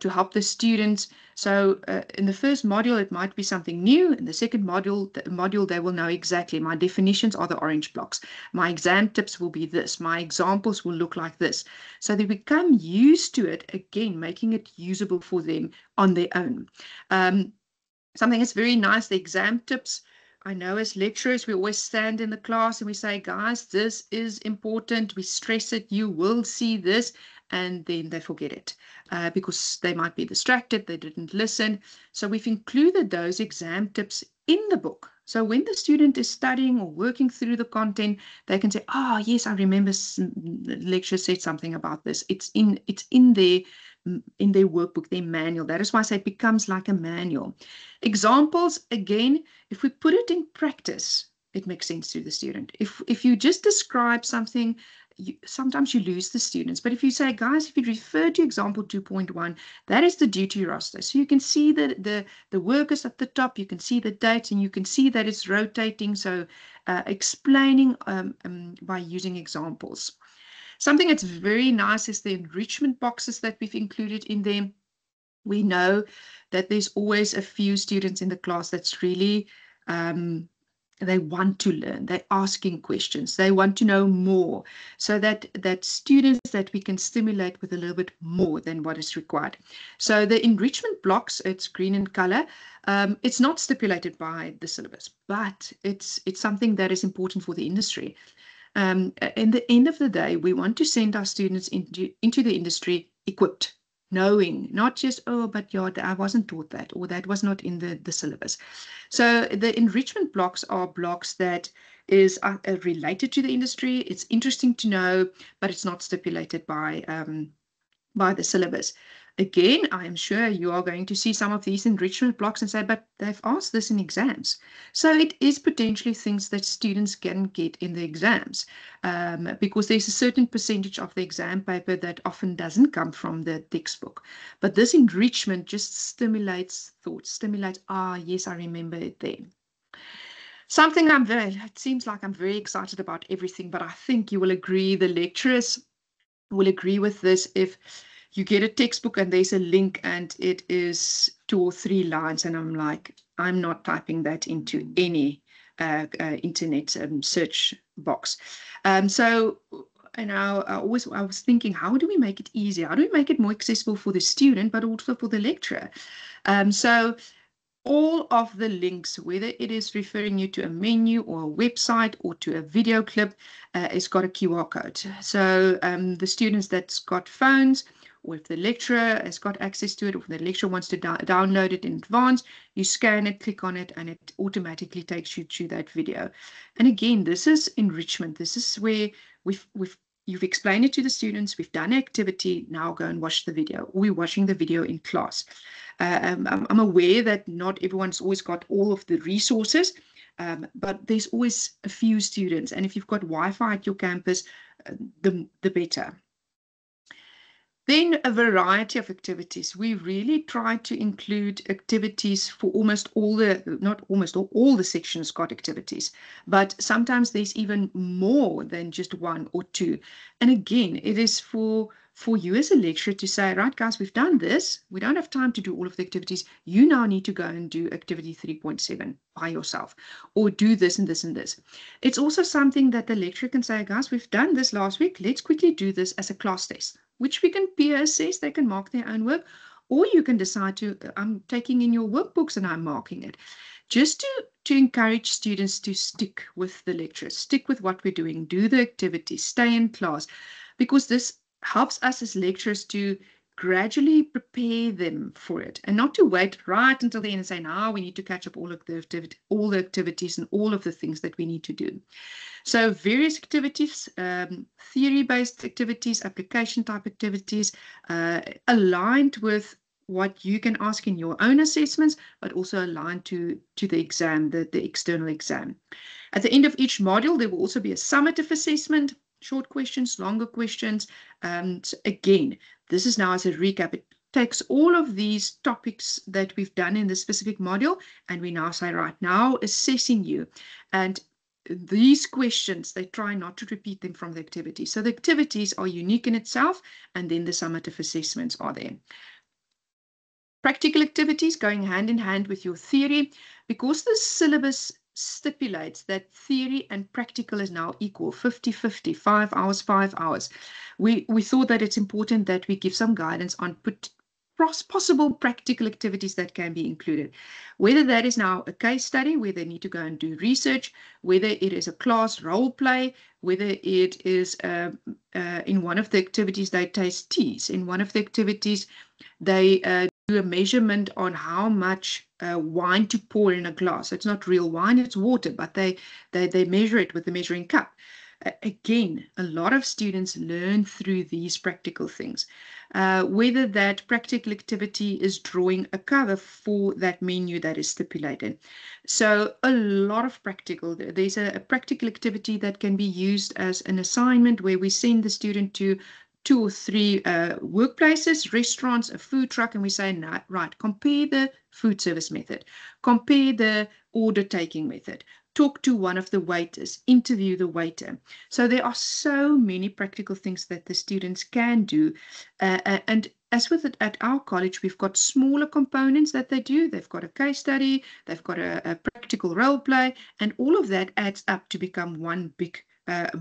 to help the students. So in the first module, it might be something new. In the second module, they will know exactly my definitions are the orange blocks. My exam tips will be this. My examples will look like this. So they become used to it, again, making it usable for them on their own. Something that's very nice, the exam tips. I know as lecturers, we always stand in the class and we say, guys, this is important. We stress it. You will see this. And then they forget it because they might be distracted. They didn't listen. So we've included those exam tips in the book. So when the student is studying or working through the content, they can say, oh, yes, I remember the lecturer said something about this. It's in there in their workbook, their manual. That is why I say it becomes like a manual. Examples, again, if we put it in practice, it makes sense to the student. If you just describe something, sometimes you lose the students. But if you say, guys, if you refer to example 2.1, that is the duty roster. So you can see the workers at the top, you can see the dates, and you can see that it's rotating. So explaining by using examples. Something that's very nice is the enrichment boxes that we've included in there. We know that there's always a few students in the class that's really they want to learn, they're asking questions, they want to know more, so that students that we can stimulate with a little bit more than what is required. So the enrichment blocks, it's green in color. It's not stipulated by the syllabus, but it's something that is important for the industry. In the end of the day, we want to send our students into the industry equipped, knowing, not just, oh, but yeah, I wasn't taught that, or that was not in the syllabus. So the enrichment blocks are blocks that is related to the industry. It's interesting to know, but it's not stipulated by the syllabus. Again, I am sure you are going to see some of these enrichment blocks and say, but they've asked this in exams. So it is potentially things that students can get in the exams, because there's a certain percentage of the exam paper that often doesn't come from the textbook. But this enrichment just stimulates thoughts, stimulates, yes, I remember it then. Something it seems like I'm very excited about everything, but I think you will agree, the lecturers will agree with this. If you get a textbook and there's a link and it is 2 or 3 lines, and I'm like, I'm not typing that into any internet search box. So, you know, I was thinking, how do we make it easier? How do we make it more accessible for the student, but also for the lecturer? So all of the links, whether it is referring you to a menu or a website or to a video clip, it's got a QR code. So the students that's got phones, or if the lecturer has got access to it, or if the lecturer wants to download it in advance, you scan it, click on it, and it automatically takes you to that video. And again, this is enrichment. This is where you've explained it to the students, we've done an activity, now go and watch the video. We're watching the video in class. I'm aware that not everyone's always got all of the resources, but there's always a few students. And if you've got Wi-Fi at your campus, the better. Then a variety of activities. We really try to include activities for almost all the, not almost all the sections got activities, but sometimes there's even more than just 1 or 2. And again, it is for you as a lecturer to say, right, guys, we've done this. We don't have time to do all of the activities. You now need to go and do activity 3.7 by yourself, or do this and this and this. It's also something that the lecturer can say, guys, we've done this last week. Let's quickly do this as a class test, which we can peer assess. They can mark their own work, or you can decide to, I'm taking in your workbooks and I'm marking it. Just to encourage students to stick with the lecture, stick with what we're doing, do the activities, stay in class, because this helps us as lecturers to gradually prepare them for it, and not to wait right until the end and say, now we need to catch up all the activities and all of the things that we need to do. So various activities, theory-based activities, application-type activities, aligned with what you can ask in your own assessments, but also aligned to the exam, the external exam. At the end of each module, there will also be a summative assessment, short questions, longer questions. And again, this is now as a recap. It takes all of these topics that we've done in the specific module, and we now say, right, now assessing you. And these questions, they try not to repeat them from the activities. So the activities are unique in itself, and then the summative assessments are there. Practical activities going hand in hand with your theory, because the syllabus stipulates that theory and practical is now equal, 50-50, 5 hours, 5 hours. We thought that it's important that we give some guidance on possible practical activities that can be included. Whether that is now a case study where they need to go and do research, whether it is a class role play, whether it is in one of the activities they taste teas, in one of the activities they do a measurement on how much wine to pour in a glass. It's not real wine, it's water, but they measure it with the measuring cup. again, a lot of students learn through these practical things. Whether that practical activity is drawing a cover for that menu that is stipulated. So a lot of practical, there's a practical activity that can be used as an assignment where we send the student to 2 or 3 workplaces, restaurants, a food truck, and we say, no, right, compare the food service method, compare the order taking method, talk to one of the waiters, interview the waiter. So there are so many practical things that the students can do. And as with it at our college, we've got smaller components that they do. They've got a case study, they've got a practical role play, and all of that adds up to become one big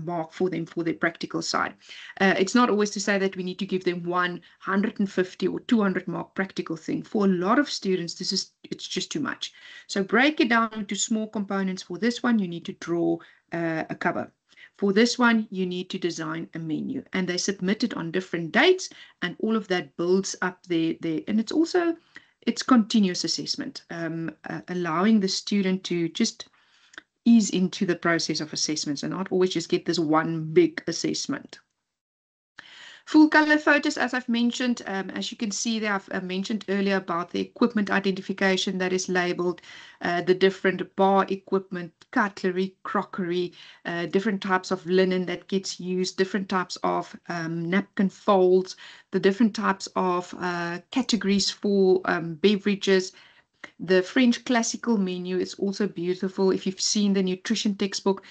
mark for them for their practical side. It's not always to say that we need to give them 150 or 200 mark practical thing. For a lot of students, it's just too much. So break it down into small components. For this one, you need to draw a cover. For this one, you need to design a menu, and they submit it on different dates, and all of that builds up there. And it's continuous assessment, allowing the student to just ease into the process of assessments and not always just get this one big assessment. Full color photos, as I've mentioned, as you can see there, I've mentioned earlier about the equipment identification that is labeled, the different bar equipment, cutlery, crockery, different types of linen that gets used, different types of napkin folds, the different types of categories for beverages. The French classical menu is also beautiful. If you've seen the nutrition textbook,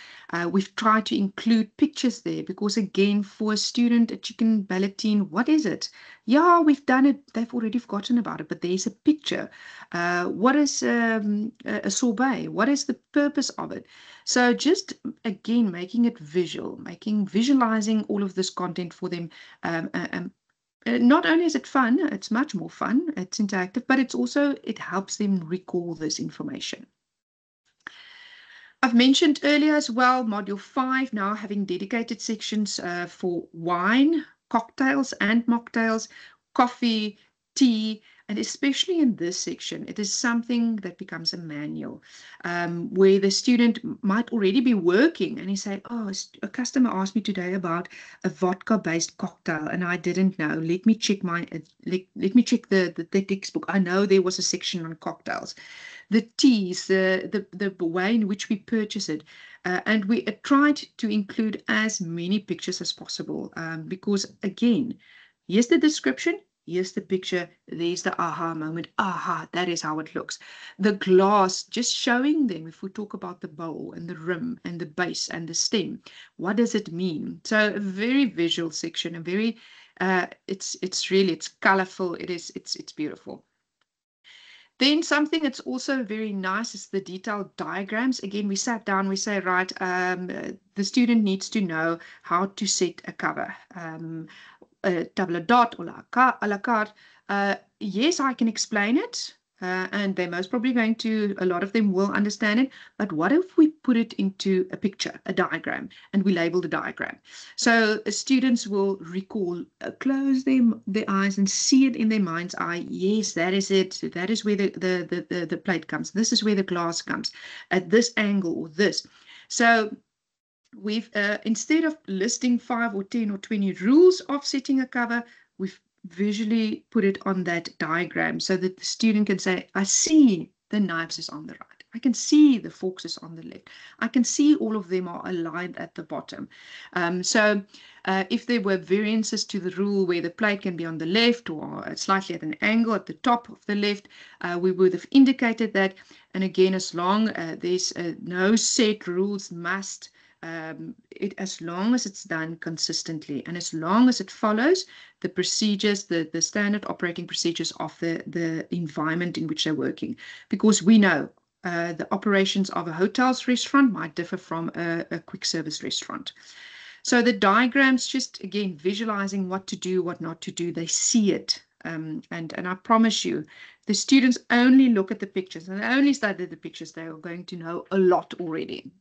we've tried to include pictures there because, again, for a student, a chicken ballotine, what is it? Yeah, we've done it. They've already forgotten about it, but there's a picture. What is a sorbet? What is the purpose of it? So just, again, making it visual, visualizing all of this content for them. Not only is it fun, it's much more fun, it's interactive, but it helps them recall this information. I've mentioned earlier as well, Module 5 now having dedicated sections for wine, cocktails and mocktails, coffee, tea, and especially in this section, it is something that becomes a manual where the student might already be working and he say, oh, a customer asked me today about a vodka-based cocktail and I didn't know. Let me check let me check the textbook. I know there was a section on cocktails. The teas, the way in which we purchase it. And we tried to include as many pictures as possible because, again, here's the description. Here's the picture. There's the aha moment. Aha, that is how it looks. The glass, just showing them, if we talk about the bowl and the rim and the base and the stem, what does it mean? So a very visual section, a very, it's colorful. It's beautiful. Then something that's also very nice is the detailed diagrams. Again, we sat down, we say, right, the student needs to know how to set a cover. Table d'hôte or a la carte. Yes, I can explain it, and they're most probably a lot of them will understand it, but what if we put it into a picture, a diagram, and we label the diagram? So students will recall, close their eyes and see it in their mind's eye. Yes, that is it. So that is where the plate comes. This is where the glass comes, at this angle or this. So we've instead of listing 5 or 10 or 20 rules of setting a cover, we've visually put it on that diagram so that the student can say, I see the knives is on the right. I can see the forks is on the left. I can see all of them are aligned at the bottom. So if there were variances to the rule where the plate can be on the left or slightly at an angle at the top of the left, we would have indicated that. And again, as long there's no set rules must, as long as it's done consistently and as long as it follows the procedures, the standard operating procedures of the environment in which they're working. Because we know the operations of a hotel's restaurant might differ from a quick service restaurant. So the diagrams, just again, visualizing what to do, what not to do, they see it. And I promise you, the students only look at the pictures and only study the pictures, they are going to know a lot already.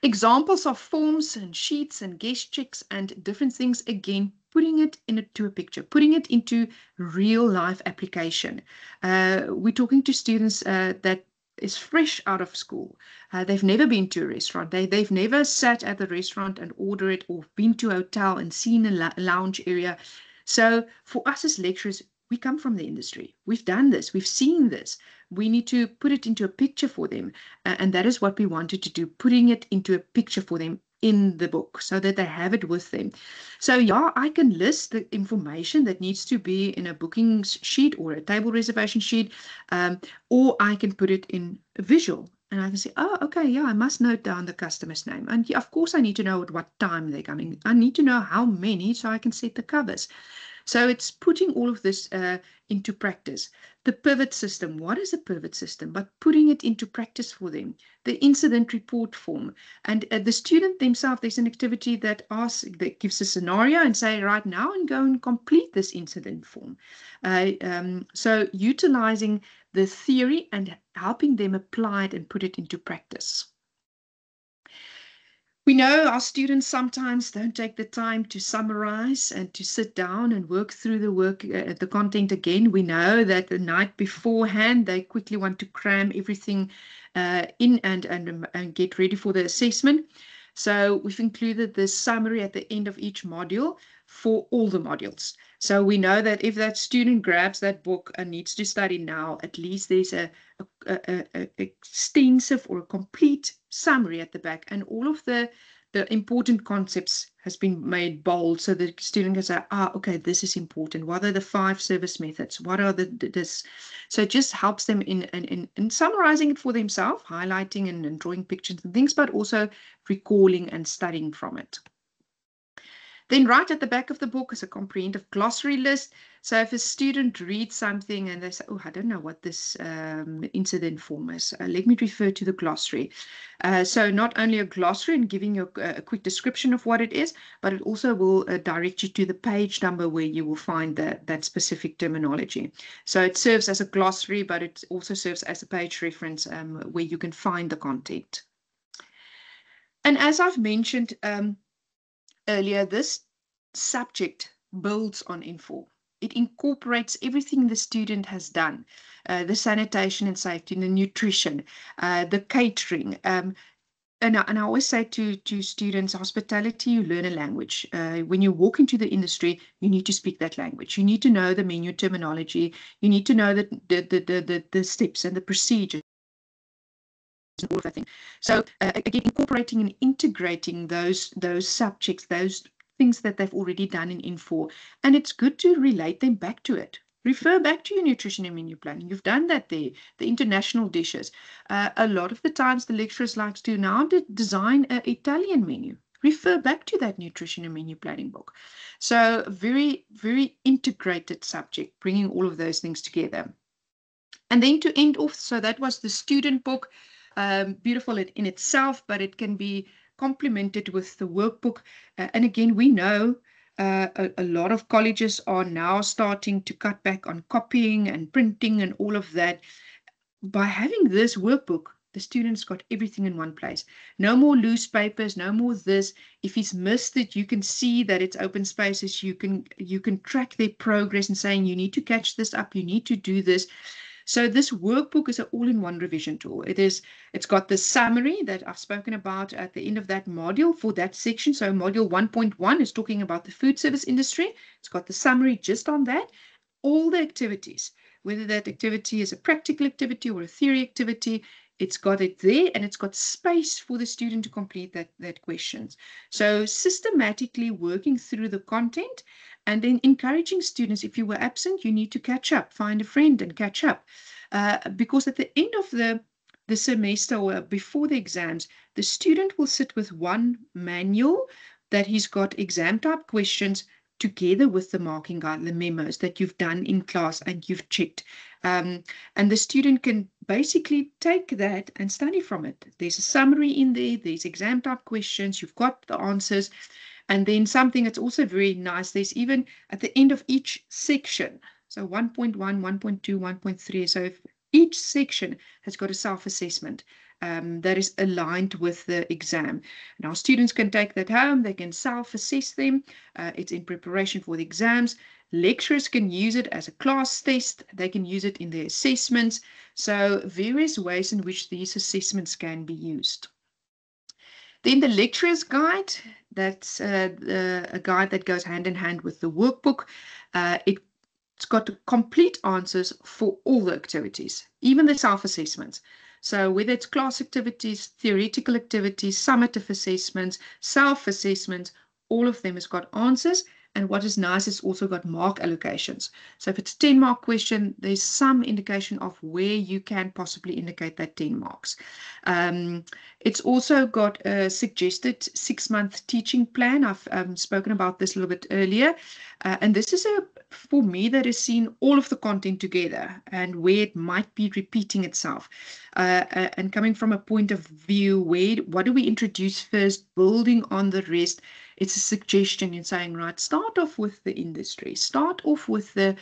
Examples of forms and sheets and guest checks and different things, again, putting it into a picture, putting it into real life application. We're talking to students that is fresh out of school. They've never been to a restaurant. They've never sat at the restaurant and ordered it, or been to a hotel and seen a lounge area. So for us as lecturers, we come from the industry. We've done this. We've seen this. We need to put it into a picture for them. And that is what we wanted to do, putting it into a picture for them in the book so that they have it with them. So yeah, I can list the information that needs to be in a booking sheet or a table reservation sheet, or I can put it in a visual. And I can say, oh, okay, yeah, I must note down the customer's name. And yeah, of course, I need to know at what time they're coming. I need to know how many so I can set the covers. So it's putting all of this into practice. The pivot system, what is a pivot system? But putting it into practice for them. The incident report form. And the student themselves, there's an activity that gives a scenario and say, right now, and go and complete this incident form. So utilizing the theory and helping them apply it and put it into practice. We know our students sometimes don't take the time to summarize and to sit down and work through the content again. We know that the night beforehand, they quickly want to cram everything in and get ready for the assessment. So we've included this summary at the end of each module for all the modules. So we know that if that student grabs that book and needs to study now, at least there's a extensive or a complete summary at the back, and all of the important concepts has been made bold so the student can say, okay, this is important. What are the 5 service methods? What are this? So it just helps them in summarizing it for themselves, highlighting and drawing pictures and things, but also recalling and studying from it. Then right at the back of the book is a comprehensive glossary list. So if a student reads something and they say, oh, I don't know what this incident form is, let me refer to the glossary. So not only a glossary and giving you a quick description of what it is, but it also will direct you to the page number where you will find that specific terminology. So it serves as a glossary, but it also serves as a page reference where you can find the content. And as I've mentioned, earlier, this subject builds on N4. It incorporates everything the student has done, the sanitation and safety, the nutrition, the catering. And I always say to students, hospitality, you learn a language. When you walk into the industry, you need to speak that language. You need to know the menu terminology. You need to know the steps and the procedures. All of that thing. So again, incorporating and integrating those subjects, those things that they've already done in N4, and it's good to relate them back to it. Refer back to your nutrition and menu planning. You've done that there. The international dishes. A lot of the times, the lecturers likes to now design an Italian menu. Refer back to that nutrition and menu planning book. So very, very integrated subject, bringing all of those things together. And then to end off, so that was the student book. Beautiful in itself, but it can be complemented with the workbook. And again, we know a lot of colleges are now starting to cut back on copying and printing and all of that. By having this workbook, the students got everything in one place. No more loose papers, no more this. If he's missed it, you can see that it's open spaces. You can track their progress and saying, you need to catch this up, you need to do this. So this workbook is an all-in-one revision tool. It's got the summary that I've spoken about at the end of that module for that section. So module 1.1 is talking about the food service industry. It's got the summary just on that. All the activities, whether that activity is a practical activity or a theory activity, it's got it there, and it's got space for the student to complete that questions. So systematically working through the content and then encouraging students, if you were absent, you need to catch up, find a friend and catch up. Because at the end of the semester or before the exams, the student will sit with one manual that he's got exam type questions together with the marking guide, the memos that you've done in class and you've checked. And the student can basically take that and study from it. There's a summary in there, there's exam type questions, you've got the answers. And then something that's also very nice, there's even at the end of each section, so 1.1, 1.2, 1.3, so if each section has got a self-assessment. that is aligned with the exam. Now, students can take that home, they can self-assess them. It's in preparation for the exams. Lecturers can use it as a class test, they can use it in their assessments. So various ways in which these assessments can be used. Then the lecturer's guide, that's a guide that goes hand in hand with the workbook. It's got complete answers for all the activities, even the self-assessments. So whether it's class activities, theoretical activities, summative assessments, self-assessments, all of them has got answers. And what is nice, it's also got mark allocations. So if it's a 10-mark question, there's some indication of where you can possibly indicate that 10 marks. It's also got a suggested 6-month teaching plan. I've spoken about this a little bit earlier. And this is for me, that has seen all of the content together and where it might be repeating itself. And coming from a point of view, what do we introduce first, building on the rest? It's a suggestion in saying, right, start off with the industry, start off with the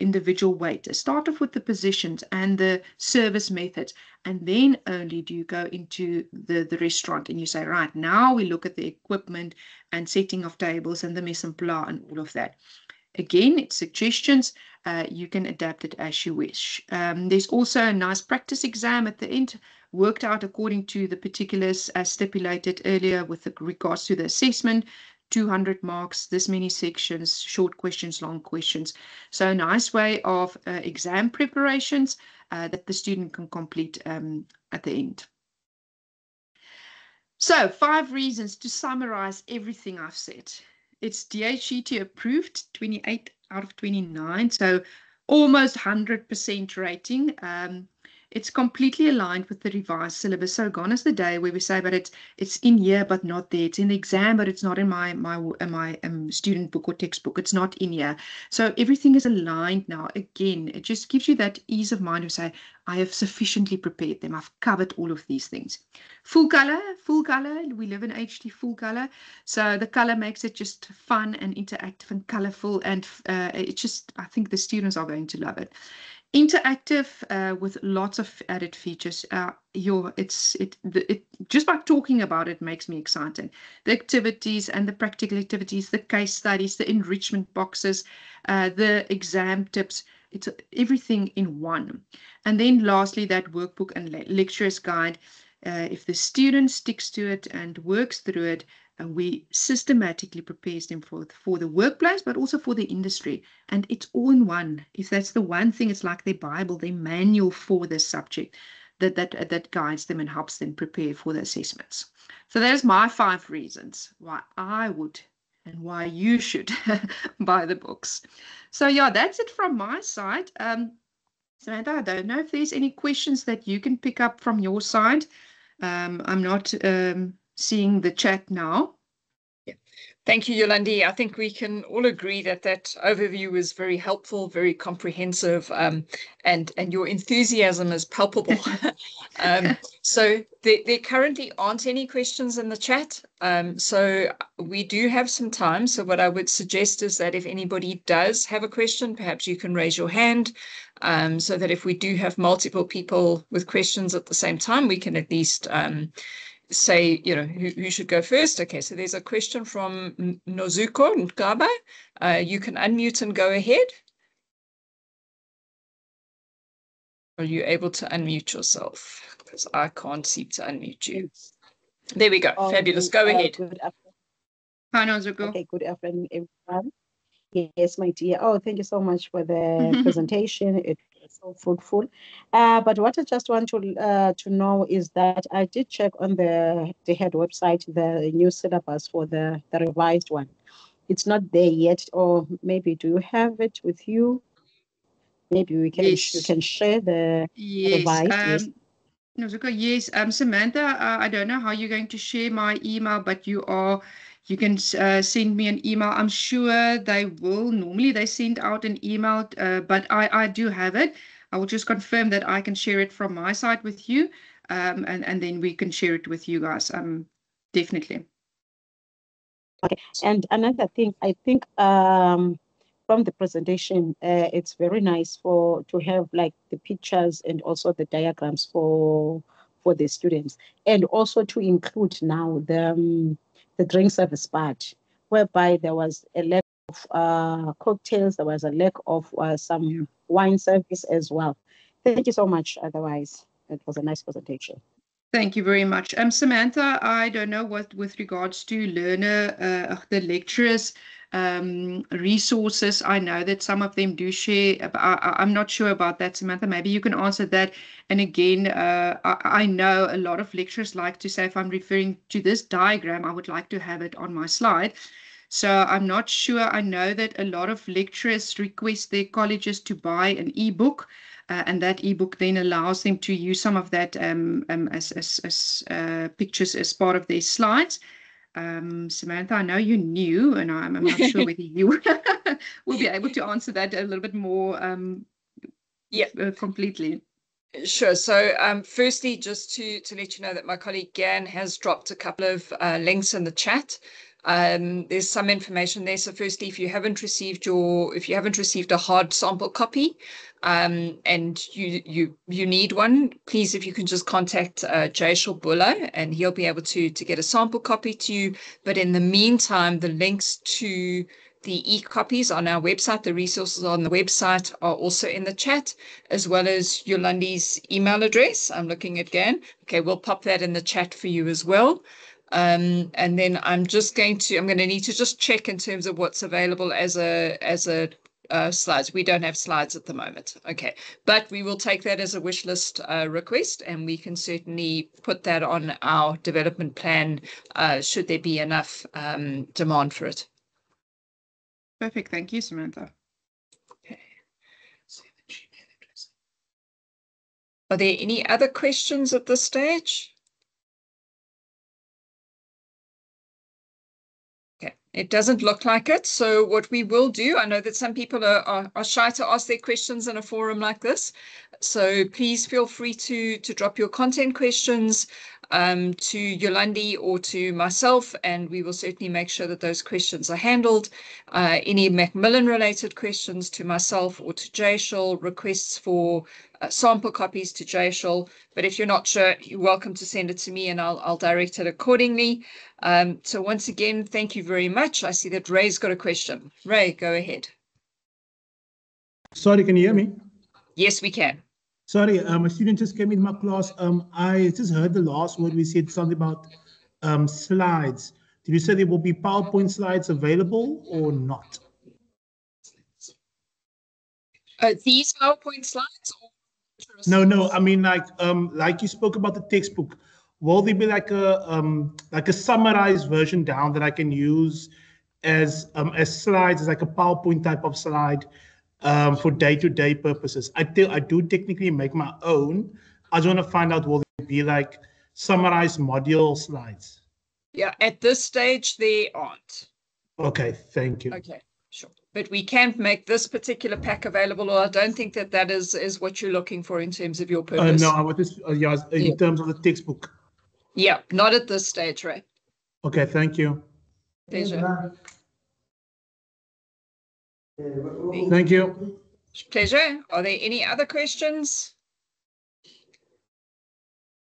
individual waiter, start off with the positions and the service methods, and then only do you go into the restaurant and you say, right, now we look at the equipment and setting of tables and the mise en place and all of that. Again, it's suggestions. You can adapt it as you wish. There's also a nice practice exam at the end, worked out according to the particulars as stipulated earlier with regards to the assessment. 200 marks, this many sections, short questions, long questions. So a nice way of exam preparations that the student can complete at the end. So 5 reasons to summarize everything I've said. It's DHET approved, 28 out of 29, so almost 100% rating. It's completely aligned with the revised syllabus. So gone is the day where we say, but it's in here, but not there. It's in the exam, but it's not in my student book or textbook. It's not in here. So everything is aligned now. Again, it just gives you that ease of mind to say, I have sufficiently prepared them. I've covered all of these things. Full color. We live in HD full color. So the color makes it just fun and interactive and colorful. And I think the students are going to love it. Interactive with lots of added features. Just by talking about it makes me excited. The activities and the practical activities, the case studies, the enrichment boxes, the exam tips. It's everything in one. And then lastly, that workbook and lecturer's guide. If the student sticks to it and works through it, we systematically prepares them for the workplace, but also for the industry. And it's all in one. If that's the one thing, it's like their Bible, their manual for this subject that guides them and helps them prepare for the assessments. So there's my 5 reasons why I would and why you should buy the books. So yeah, that's it from my side. Samantha, I don't know if there's any questions that you can pick up from your side. I'm not seeing the chat now. Yeah. Thank you, Yolandi. I think we can all agree that overview was very helpful, very comprehensive, and your enthusiasm is palpable. So there currently aren't any questions in the chat. So we do have some time. So what I would suggest is that if anybody does have a question, perhaps you can raise your hand, so that if we do have multiple people with questions at the same time, we can at least say, who should go first. Okay, so there's a question from Nozuko Ngaba. You can unmute and go ahead. Are you able to unmute yourself? Because I can't seem to unmute you. There we go. Fabulous. Go ahead. Good afternoon. Hi, Nozuko. Okay, good afternoon, everyone. Yes, my dear. Oh, thank you so much for the presentation. It was so fruitful. But what I just want to know is that I did check on the head website, the new syllabus for the revised one. It's not there yet, or maybe do you have it with you? Maybe you can share the revised. Yes. Nozuko, yes. Samantha, I don't know how you're going to share my email, but you can send me an email. I'm sure they will. Normally they send out an email, but I do have it. I will just confirm that I can share it from my side with you, and then we can share it with you guys. Definitely. Okay. And another thing, I think from the presentation, it's very nice to have like the pictures and also the diagrams for for the students, and also to include now the drink service part, whereby there was a lack of cocktails, there was a lack of some wine service as well. Thank you so much. Otherwise, it was a nice presentation. Thank you very much. Samantha, I don't know what with regards to learner, the lecturers, resources. I know that some of them do share. I'm not sure about that, Samantha. Maybe you can answer that. And again, I know a lot of lecturers like to say, if I'm referring to this diagram, I would like to have it on my slide. So I'm not sure. I know that a lot of lecturers request their colleges to buy an ebook. And that ebook then allows them to use some of that as pictures as part of their slides. Samantha, I know you're new, and I'm not sure whether you will be able to answer that a little bit more completely. Sure. So firstly, just to let you know that my colleague Gan has dropped a couple of links in the chat. There's some information there. So firstly, if you haven't received a hard sample copy, and you need one, please, if you can just contact Jaishal Bulla, and he'll be able to get a sample copy to you. But in the meantime, the links to the e-copies on our website, the resources on the website are also in the chat, as well as Yolandi's email address. I'm looking at Gan. Okay, we'll pop that in the chat for you as well. And then I'm going to need to just check in terms of what's available as a slides. We don't have slides at the moment. Okay, but we will take that as a wish list request, and we can certainly put that on our development plan should there be enough demand for it. Perfect. Thank you, Samantha. Okay. Are there any other questions at this stage? Okay, it doesn't look like it. So what we will do, I know that some people are shy to ask their questions in a forum like this. So please feel free to drop your content questions to Yolandi or to myself, and we will certainly make sure that those questions are handled. Any Macmillan related questions to myself or to Jaishal, requests for sample copies to Jaishal. But if you're not sure, you're welcome to send it to me, and I'll direct it accordingly. So once again, thank you very much. I see that Ray's got a question. Ray, go ahead. Sorry, can you hear me? Yes, we can. Sorry, a student just came in my class. I just heard the last word. We said something about slides. Did you say there will be PowerPoint slides available or not? These PowerPoint slides? No. I mean, like you spoke about the textbook. Will there be like a summarized version down that I can use as slides, as like a PowerPoint type of slide? For day-to-day purposes. I do technically make my own. I just want to find out, will there be like summarized module slides? Yeah, at this stage, they aren't. Okay, thank you. Okay, sure. But we can't make this particular pack available, or I don't think that is what you're looking for in terms of your purpose. No, what is in terms of the textbook? Yeah, not at this stage, Ray. Okay, thank you. Pleasure. Thank you. Pleasure. Are there any other questions?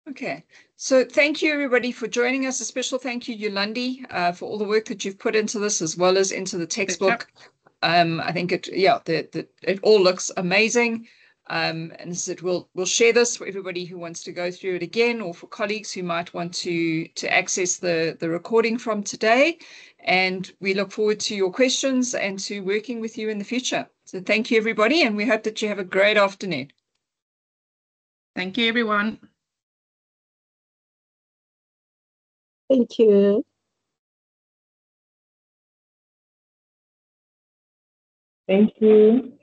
Okay, so thank you everybody for joining us. A special thank you, Yolandi, for all the work that you've put into this, as well as into the textbook. I think it all looks amazing. And so we'll share this for everybody who wants to go through it again, or for colleagues who might want to access the recording from today. And we look forward to your questions and to working with you in the future. So thank you, everybody, and we hope that you have a great afternoon. Thank you, everyone. Thank you. Thank you.